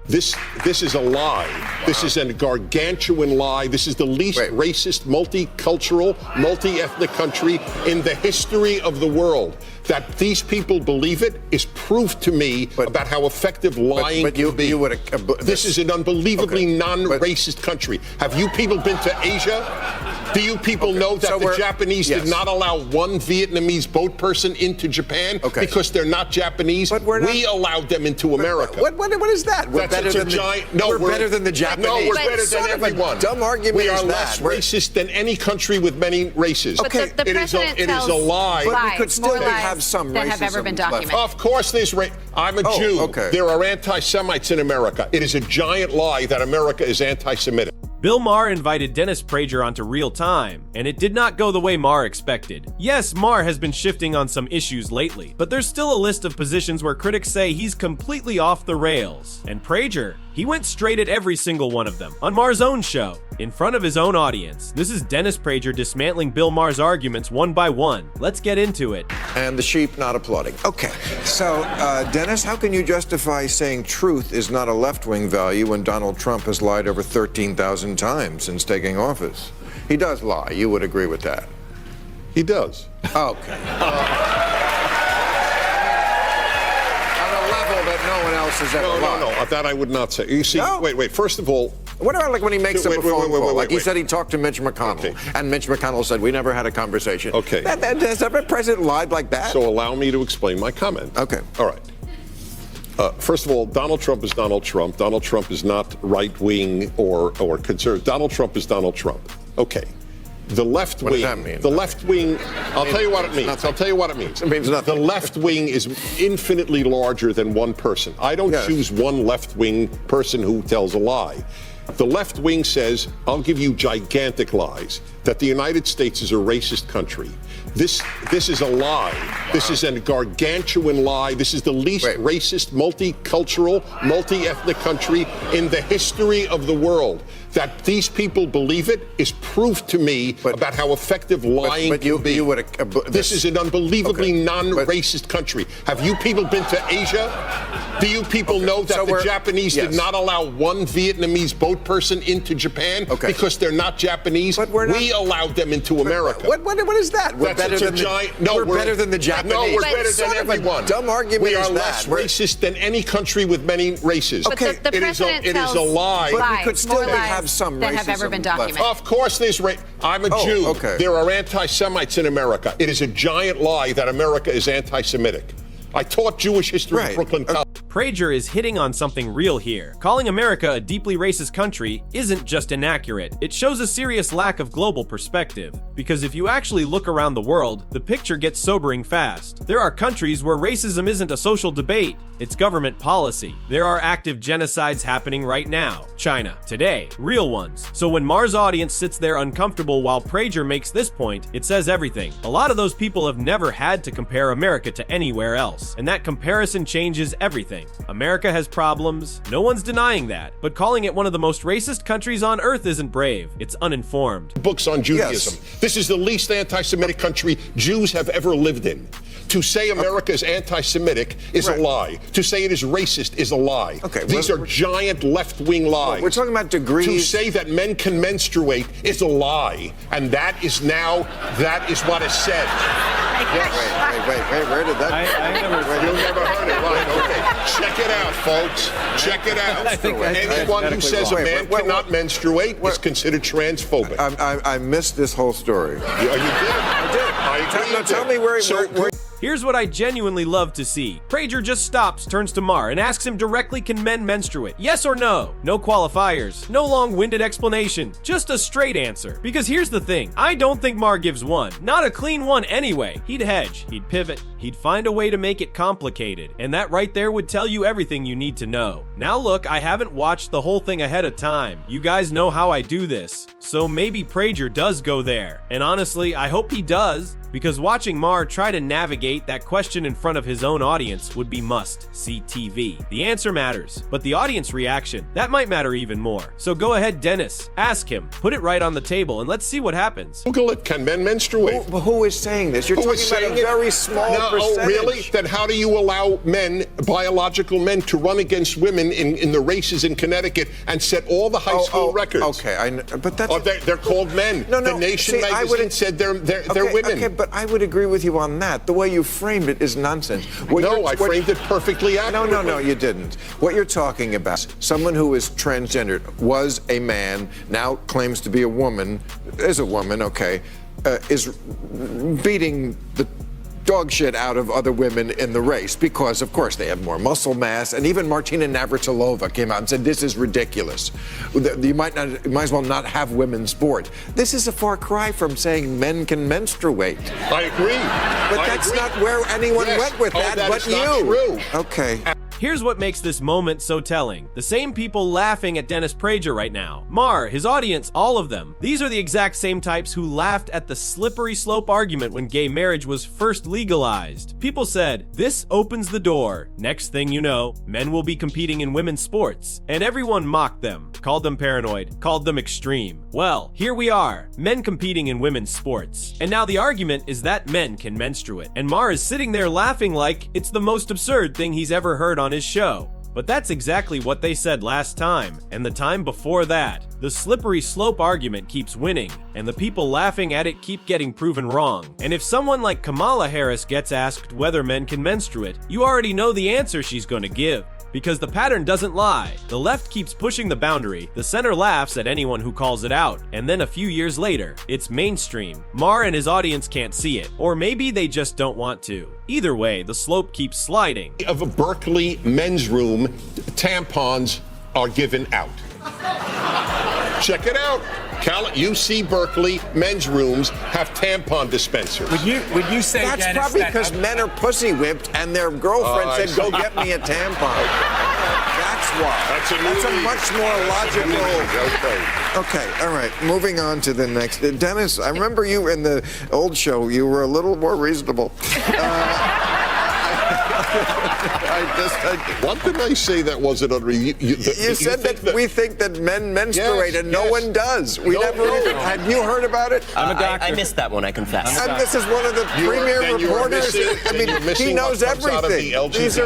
This is a lie. Wow. This is a gargantuan lie. This is the least racist, multicultural, multi-ethnic country in the history of the world. That these people believe it is proof to me about how effective lying can be. This is an unbelievably non-racist country. Have you people been to Asia? Do you people know that the Japanese did not allow one Vietnamese boat person into Japan because they're not Japanese? We allowed them into America. What is that? We're better than the Japanese. No, we're better than everyone. Dumb argument. We are less racist than any country with many races. Okay, it is a lie. But we could still have some that racism have ever been documented. Of course there's I'm a Jew. There are anti-Semites in America. It is a giant lie that America is anti-Semitic. Bill Maher invited Dennis Prager onto Real Time, and it did not go the way Maher expected. Yes, Maher has been shifting on some issues lately, but there's still a list of positions where critics say he's completely off the rails. And Prager, he went straight at every single one of them on Maher's own show, in front of his own audience. This is Dennis Prager dismantling Bill Maher's arguments one by one. Let's get into it. And the sheep not applauding. Okay, so Dennis, how can you justify saying truth is not a left-wing value when Donald Trump has lied over 13,000 times since taking office? He does lie. You would agree with that? He does. Okay. That no one else has ever lied. No, that I would not say. You see, wait. First of all, what about like when he makes up a phone call? Like he said he talked to Mitch McConnell, and Mitch McConnell said we never had a conversation. Okay. Has every president lied like that? So allow me to explain my comment. Okay. All right. First of all, Donald Trump is Donald Trump. Donald Trump is not right-wing or conservative. Donald Trump is Donald Trump. Okay. The left wing. What does that mean? The left wing. I'll tell you what it means. I'll tell you what it means. It means nothing. The left wing is infinitely larger than one person. I don't choose one left wing person who tells a lie. The left wing says, I'll give you gigantic lies, that the United States is a racist country. This is a lie. This is a gargantuan lie. This is the least racist, multicultural, multi-ethnic country in the history of the world. That these people believe it is proof to me about how effective lying can be. This is an unbelievably non-racist country. Have you people been to Asia? Do you people know that the Japanese did not allow one Vietnamese boat person into Japan because they're not Japanese? We allowed them into America. What is that? We're better than the Japanese. No, we're better than everyone. Dumb argument. We are less racist than any country with many races. Okay, it is a lie. But we could still have some that racism have ever been documented. Of course there's I'm a Jew. There are anti-Semites in America. It is a giant lie that America is anti-Semitic. I taught Jewish history at Brooklyn College. Prager is hitting on something real here. Calling America a deeply racist country isn't just inaccurate, it shows a serious lack of global perspective. Because if you actually look around the world, the picture gets sobering fast. There are countries where racism isn't a social debate, it's government policy. There are active genocides happening right now. China, today, real ones. So when Maher's audience sits there uncomfortable while Prager makes this point, it says everything. A lot of those people have never had to compare America to anywhere else, and that comparison changes everything. America has problems, no one's denying that, but calling it one of the most racist countries on earth isn't brave, it's uninformed. Books on Judaism. This is the least anti-Semitic country Jews have ever lived in. To say America is anti-Semitic is a lie. To say it is racist is a lie. These are giant left-wing lies. We're talking about degrees. To say that men can menstruate is a lie. And that is what is said. Wait, where did that You never heard it, right? Okay. Check it out, folks. Check it out. Anyone who says a man cannot menstruate is considered transphobic. I missed this whole story. You did? I did. Tell me where Here's what I genuinely love to see. Prager just stops, turns to Maher, and asks him directly, can men menstruate? Yes or no? No qualifiers. No long-winded explanation. Just a straight answer. Because here's the thing. I don't think Maher gives one. Not a clean one anyway. He'd hedge. He'd pivot. He'd find a way to make it complicated. And that right there would tell you everything you need to know. Now look, I haven't watched the whole thing ahead of time. You guys know how I do this. So maybe Prager does go there. And honestly, I hope he does. because watching Maher try to navigate that question in front of his own audience would be must-see TV. The answer matters, but the audience reaction, that might matter even more. So go ahead, Dennis, ask him, put it right on the table, and let's see what happens. Google it, can men menstruate? Who is saying this? You're talking about a very small percentage. Oh, really? Then how do you allow men, biological men, to run against women in the races in Connecticut and set all the high school records? Okay, but that's... They're called men. No, the Nation magazine said they're women. Okay, but I would agree with you on that. The way you framed it is nonsense. I framed it perfectly accurately. No, you didn't. What you're talking about, someone who is transgendered, was a man, now claims to be a woman, is a woman, okay, is beating the dog shit out of other women in the race because, of course, they have more muscle mass. And even Martina Navratilova came out and said, this is ridiculous. You might as well not have women's sport. This is a far cry from saying men can menstruate. I agree. But that's not where anyone went with that, but you. Not true. Okay. Here's what makes this moment so telling. The same people laughing at Dennis Prager right now. Maher, his audience, all of them. These are the exact same types who laughed at the slippery slope argument when gay marriage was first legalized. People said, this opens the door. Next thing you know, men will be competing in women's sports. And everyone mocked them, called them paranoid, called them extreme. Well, here we are, men competing in women's sports. And now the argument is that men can menstruate. And Maher is sitting there laughing like it's the most absurd thing he's ever heard on his show. But that's exactly what they said last time, and the time before that. The slippery slope argument keeps winning, and the people laughing at it keep getting proven wrong. And if someone like Kamala Harris gets asked whether men can menstruate, you already know the answer she's gonna give. Because the pattern doesn't lie. The left keeps pushing the boundary, the center laughs at anyone who calls it out, and then a few years later, it's mainstream. Maher and his audience can't see it, or maybe they just don't want to. Either way, the slope keeps sliding. Of a Berkeley men's room, tampons are given out. Check it out. UC Berkeley men's rooms have tampon dispensers. Would you say, that's Dennis, probably because men are pussy whipped and their girlfriend said, go get me a tampon. That's why. That's a much more logical. Okay, all right. Moving on to the next. Dennis, I remember you in the old show. You were a little more reasonable. What did I say that wasn't under you? You said that we think that men menstruate and no one does. We never even. Have you heard about it? I'm a doctor. I missed that one, I confess. And this is one of the premier reporters. I mean, he knows everything. These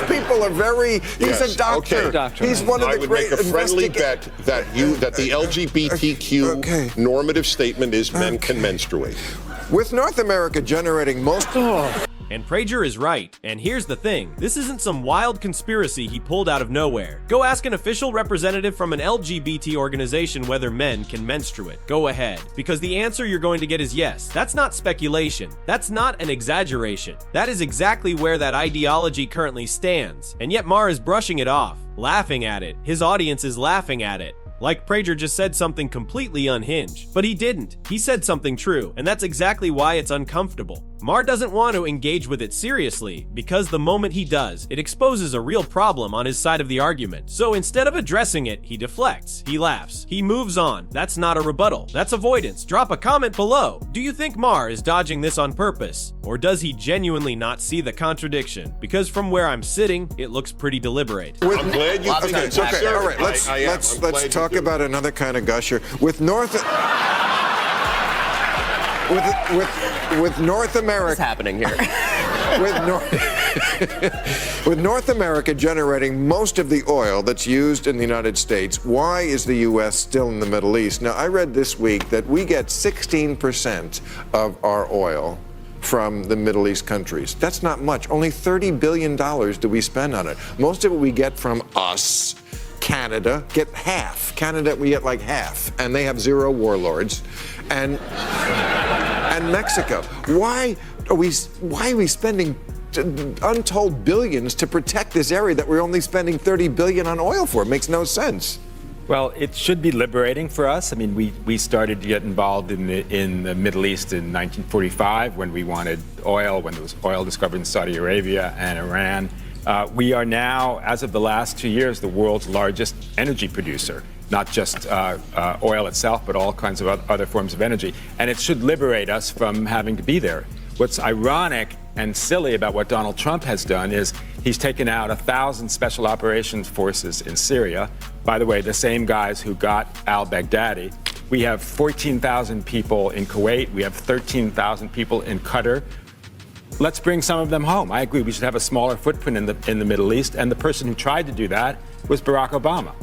people are very. He's a doctor. Okay. He's one of the great. I would make a friendly bet that the LGBTQ normative statement is men can menstruate. With North America generating most. And Prager is right. And here's the thing. This isn't some wild conspiracy he pulled out of nowhere. Go ask an official representative from an LGBT organization whether men can menstruate. Go ahead. Because the answer you're going to get is yes. That's not speculation. That's not an exaggeration. That is exactly where that ideology currently stands. And yet Maher is brushing it off, laughing at it. His audience is laughing at it. Like Prager just said something completely unhinged. But he didn't. He said something true, and that's exactly why it's uncomfortable. Maher doesn't want to engage with it seriously, because the moment he does, it exposes a real problem on his side of the argument. So instead of addressing it, he deflects, he laughs, he moves on. That's not a rebuttal, that's avoidance. Drop a comment below. Do you think Maher is dodging this on purpose? Or does he genuinely not see the contradiction? Because from where I'm sitting, it looks pretty deliberate. I'm glad you think it's absurd. All right, let's talk about another kind of gusher. With North America. What's happening here? With North America generating most of the oil that's used in the United States, why is the U.S. still in the Middle East? Now, I read this week that we get 16% of our oil from the Middle East countries. That's not much. Only $30 billion do we spend on it. Most of it we get from us. Canada get half. Canada, we get like half, and they have zero warlords. And Mexico. Why are we spending untold billions to protect this area that we're only spending $30 billion on oil for? It makes no sense. Well, it should be liberating for us. I mean, we started to get involved in the Middle East in 1945 when we wanted oil, when there was oil discovered in Saudi Arabia and Iran. We are now, as of the last 2 years, the world's largest energy producer, not just oil itself, but all kinds of other forms of energy. And it should liberate us from having to be there. What's ironic and silly about what Donald Trump has done is he's taken out 1,000 special operations forces in Syria. By the way, the same guys who got al-Baghdadi. We have 14,000 people in Kuwait. We have 13,000 people in Qatar. Let's bring some of them home. I agree we should have a smaller footprint in the Middle East, and the person who tried to do that was Barack Obama.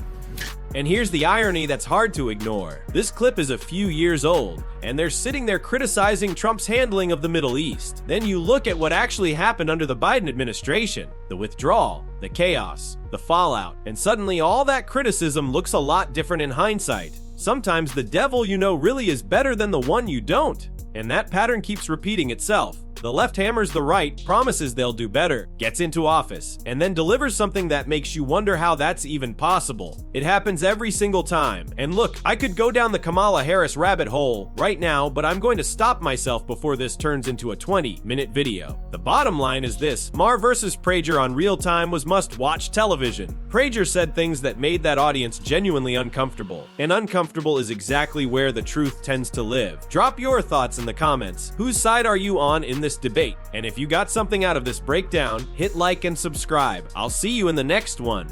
And here's the irony that's hard to ignore. This clip is a few years old, and they're sitting there criticizing Trump's handling of the Middle East. Then you look at what actually happened under the Biden administration, the withdrawal, the chaos, the fallout, and suddenly all that criticism looks a lot different in hindsight. Sometimes the devil you know really is better than the one you don't. And that pattern keeps repeating itself. The left hammers the right, promises they'll do better, gets into office, and then delivers something that makes you wonder how that's even possible. It happens every single time. And look, I could go down the Kamala Harris rabbit hole right now, but I'm going to stop myself before this turns into a 20-minute video. The bottom line is this: Maher versus Prager on Real Time was must-watch television. Prager said things that made that audience genuinely uncomfortable. And uncomfortable is exactly where the truth tends to live. Drop your thoughts in the comments. Whose side are you on in this debate? And if you got something out of this breakdown, hit like and subscribe. I'll see you in the next one.